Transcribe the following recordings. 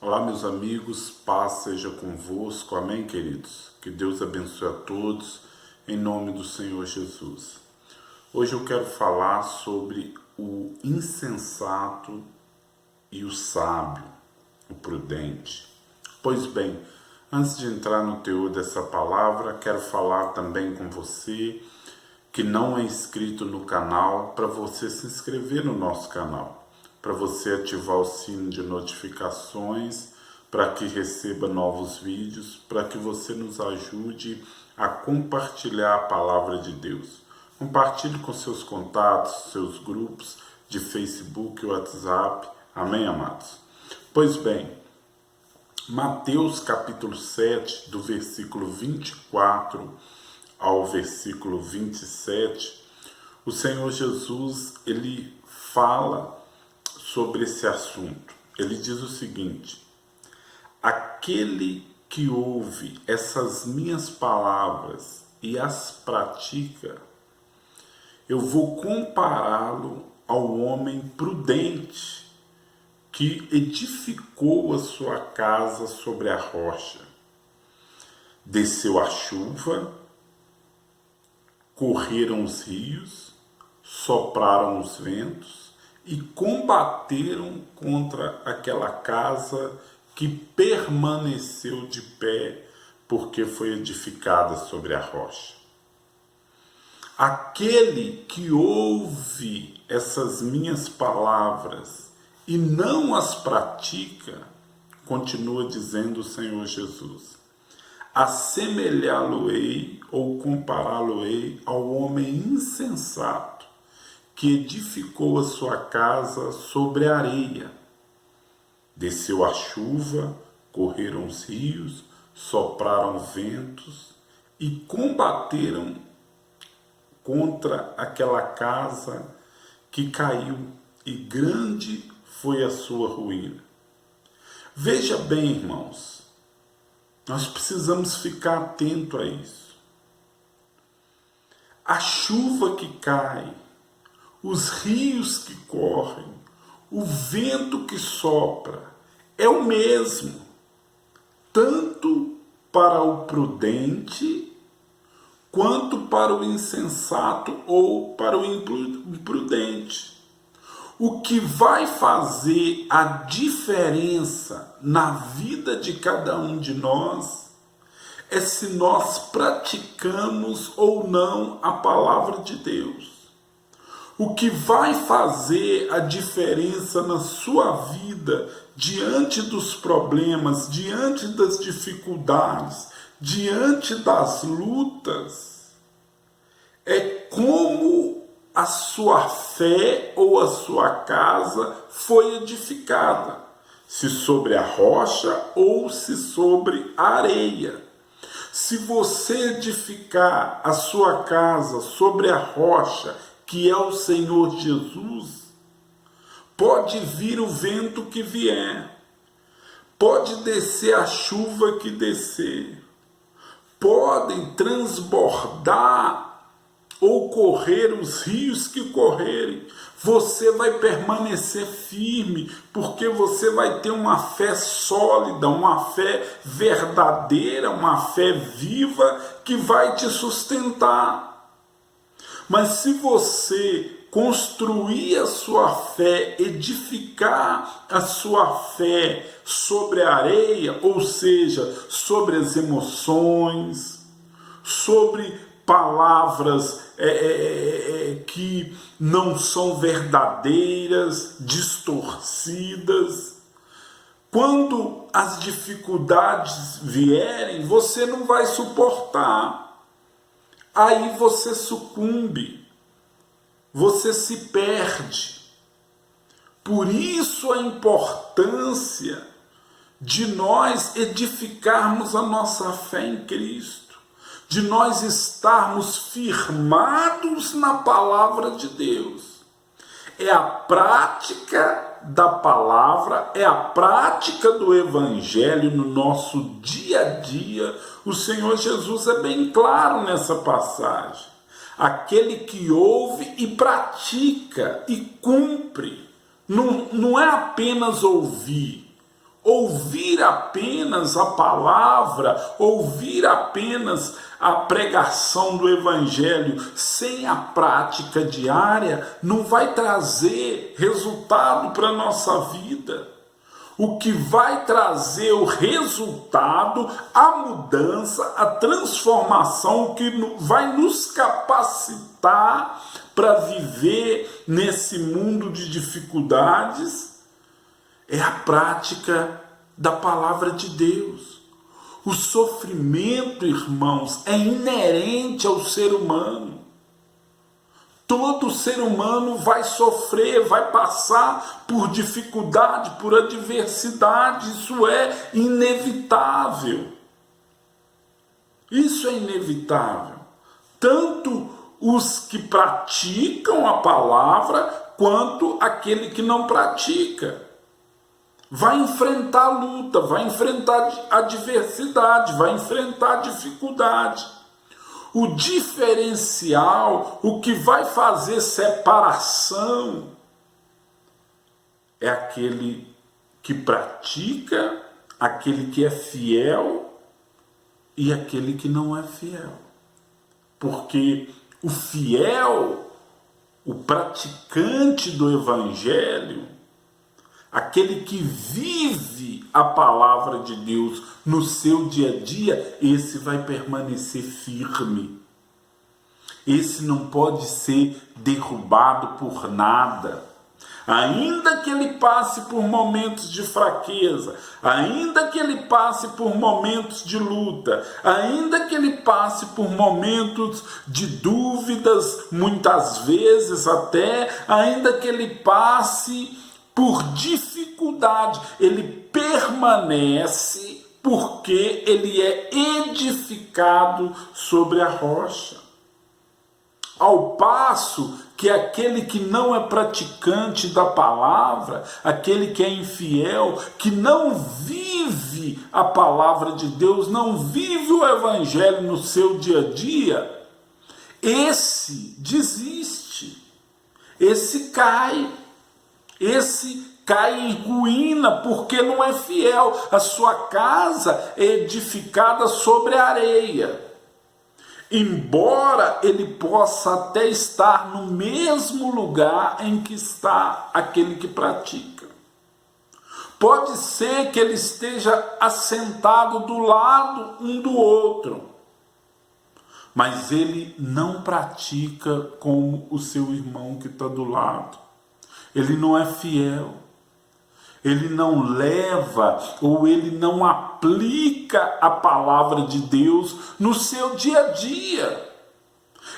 Olá, meus amigos, paz seja convosco, amém, queridos? Que Deus abençoe a todos, em nome do Senhor Jesus. Hoje eu quero falar sobre o insensato e o sábio, o prudente. Pois bem, antes de entrar no teor dessa palavra, quero falar também com você que não é inscrito no canal, para você se inscrever no nosso canal, para você ativar o sino de notificações, para que receba novos vídeos, para que você nos ajude a compartilhar a palavra de Deus. Compartilhe com seus contatos, seus grupos de Facebook, WhatsApp. Amém, amados? Pois bem, Mateus capítulo 7, do versículo 24 ao versículo 27, o Senhor Jesus, ele fala sobre esse assunto. Ele diz o seguinte: aquele que ouve essas minhas palavras e as pratica, eu vou compará-lo ao homem prudente que edificou a sua casa sobre a rocha. Desceu a chuva, correram os rios, sopraram os ventos e combateram contra aquela casa que permaneceu de pé, porque foi edificada sobre a rocha. Aquele que ouve essas minhas palavras e não as pratica, continua dizendo o Senhor Jesus, assemelhá-lo-ei ou compará-lo-ei ao homem insensato que edificou a sua casa sobre a areia. Desceu a chuva, correram os rios, sopraram ventos e combateram contra aquela casa que caiu, e grande foi a sua ruína. Veja bem, irmãos, nós precisamos ficar atento a isso. A chuva que cai, os rios que correm, o vento que sopra, é o mesmo, tanto para o prudente, quanto para o insensato ou para o imprudente. O que vai fazer a diferença na vida de cada um de nós é se nós praticamos ou não a palavra de Deus. O que vai fazer a diferença na sua vida diante dos problemas, diante das dificuldades, diante das lutas, é como a sua fé ou a sua casa foi edificada, se sobre a rocha ou se sobre a areia. Se você edificar a sua casa sobre a rocha, que é o Senhor Jesus, pode vir o vento que vier, pode descer a chuva que descer, podem transbordar ou correr os rios que correrem, você vai permanecer firme, porque você vai ter uma fé sólida, uma fé verdadeira, uma fé viva que vai te sustentar. Mas se você construir a sua fé, edificar a sua fé sobre a areia, ou seja, sobre as emoções, sobre palavras que não são verdadeiras, distorcidas, quando as dificuldades vierem, você não vai suportar. Aí você sucumbe, você se perde. Por isso a importância de nós edificarmos a nossa fé em Cristo, de nós estarmos firmados na palavra de Deus. É a prática da palavra, é a prática do evangelho no nosso dia a dia. O Senhor Jesus é bem claro nessa passagem. Aquele que ouve e pratica e cumpre, não é apenas ouvir. ouvir apenas a palavra, ouvir apenas a pregação do Evangelho sem a prática diária não vai trazer resultado para a nossa vida. O que vai trazer o resultado, a mudança, a transformação, o que vai nos capacitar para viver nesse mundo de dificuldades, é a prática da palavra de Deus. O sofrimento, irmãos, é inerente ao ser humano. Todo ser humano vai sofrer, vai passar por dificuldade, por adversidade. Isso é inevitável. Isso é inevitável. Tanto os que praticam a palavra, quanto aquele que não pratica. Vai enfrentar luta, vai enfrentar adversidade, vai enfrentar dificuldade. O diferencial, o que vai fazer separação, é aquele que pratica, aquele que é fiel e aquele que não é fiel. Porque o fiel, o praticante do Evangelho, aquele que vive a palavra de Deus no seu dia a dia, esse vai permanecer firme. Esse não pode ser derrubado por nada. Ainda que ele passe por momentos de fraqueza, ainda que ele passe por momentos de luta, ainda que ele passe por momentos de dúvidas, muitas vezes até, ainda que ele passe por dificuldade, ele permanece porque ele é edificado sobre a rocha. Ao passo que aquele que não é praticante da palavra, aquele que é infiel, que não vive a palavra de Deus, não vive o Evangelho no seu dia a dia, esse desiste, esse cai. Esse cai em ruína porque não é fiel. A sua casa é edificada sobre a areia. Embora ele possa até estar no mesmo lugar em que está aquele que pratica. Pode ser que ele esteja assentado do lado um do outro, mas ele não pratica como o seu irmão que está do lado. Ele não é fiel, ele não leva ou ele não aplica a palavra de Deus no seu dia a dia.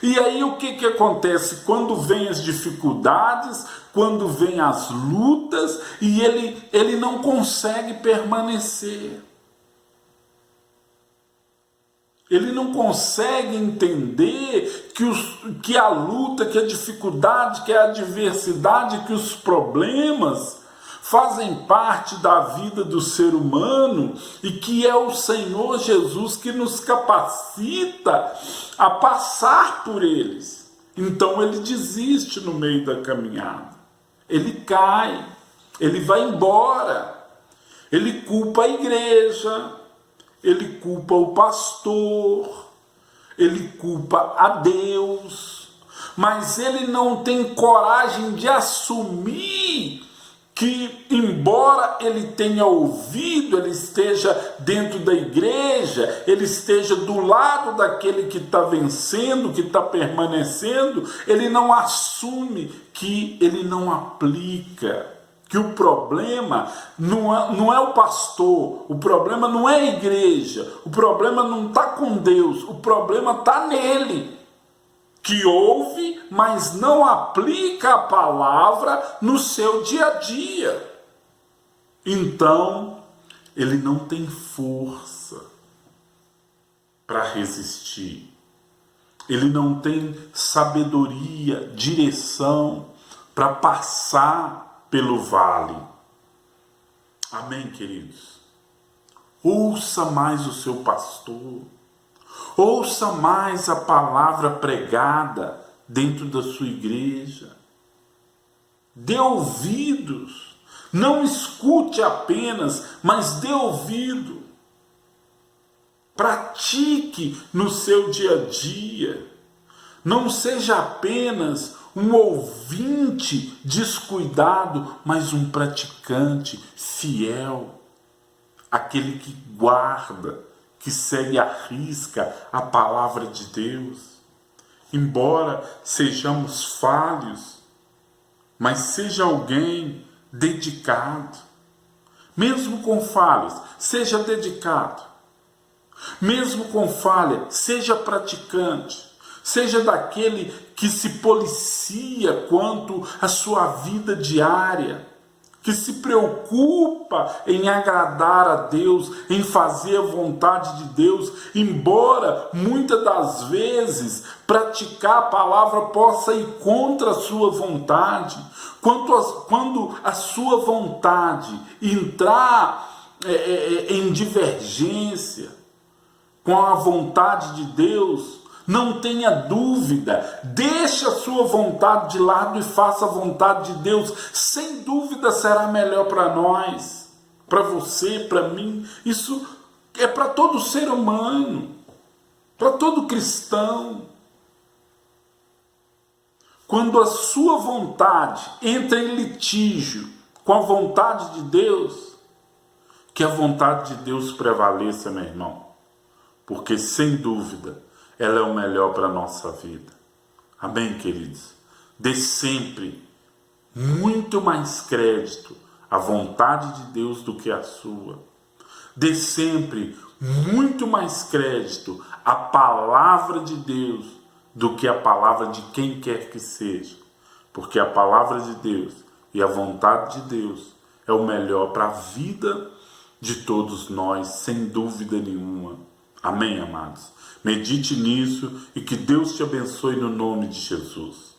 E aí o que acontece? Quando vem as dificuldades, quando vem as lutas, e ele não consegue permanecer. Ele não consegue entender que a luta, que a dificuldade, que a adversidade, que os problemas fazem parte da vida do ser humano e que é o Senhor Jesus que nos capacita a passar por eles. Então ele desiste no meio da caminhada. Ele cai, ele vai embora, ele culpa a igreja, ele culpa o pastor, ele culpa a Deus, mas ele não tem coragem de assumir que, embora ele tenha ouvido, ele esteja dentro da igreja, ele esteja do lado daquele que está vencendo, que está permanecendo, ele não assume que ele não aplica. Que o problema não é o pastor, o problema não é a igreja, o problema não está com Deus, o problema está nele, que ouve, mas não aplica a palavra no seu dia a dia. Então, ele não tem força para resistir, ele não tem sabedoria, direção para passar pelo vale. Amém, queridos? Ouça mais o seu pastor, ouça mais a palavra pregada dentro da sua igreja, dê ouvidos, Não escute apenas, mas dê ouvido. Pratique no seu dia a dia. Não seja apenas um ouvinte descuidado, mas um praticante fiel. Aquele que guarda, que segue à risca a palavra de Deus. Embora sejamos falhos, mas seja alguém dedicado. Mesmo com falhas, seja dedicado. Mesmo com falha, seja praticante. Seja daquele que se policia quanto à sua vida diária, que se preocupa em agradar a Deus, em fazer a vontade de Deus, embora muitas das vezes praticar a palavra possa ir contra a sua vontade. Quando a sua vontade entrar em divergência com a vontade de Deus, não tenha dúvida, deixe a sua vontade de lado e faça a vontade de Deus. Sem dúvida será melhor para nós, para você, para mim. Isso é para todo ser humano, para todo cristão. Quando a sua vontade entra em litígio com a vontade de Deus, que a vontade de Deus prevaleça, meu irmão. Porque sem dúvida ela é o melhor para a nossa vida. Amém, queridos? Dê sempre muito mais crédito à vontade de Deus do que à sua. Dê sempre muito mais crédito à palavra de Deus do que à palavra de quem quer que seja. Porque a palavra de Deus e a vontade de Deus é o melhor para a vida de todos nós, sem dúvida nenhuma. Amém, amados? Medite nisso e que Deus te abençoe no nome de Jesus.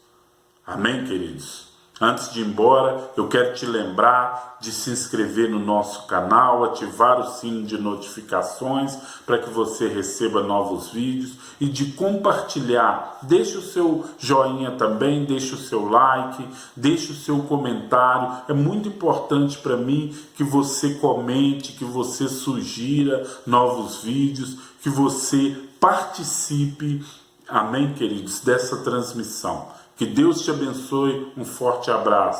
Amém, queridos? Antes de ir embora, eu quero te lembrar de se inscrever no nosso canal, ativar o sino de notificações para que você receba novos vídeos e de compartilhar. Deixe o seu joinha também, deixe o seu like, deixe o seu comentário. É muito importante para mim que você comente, que você sugira novos vídeos, que você participe, amém, queridos, dessa transmissão. Que Deus te abençoe, um forte abraço.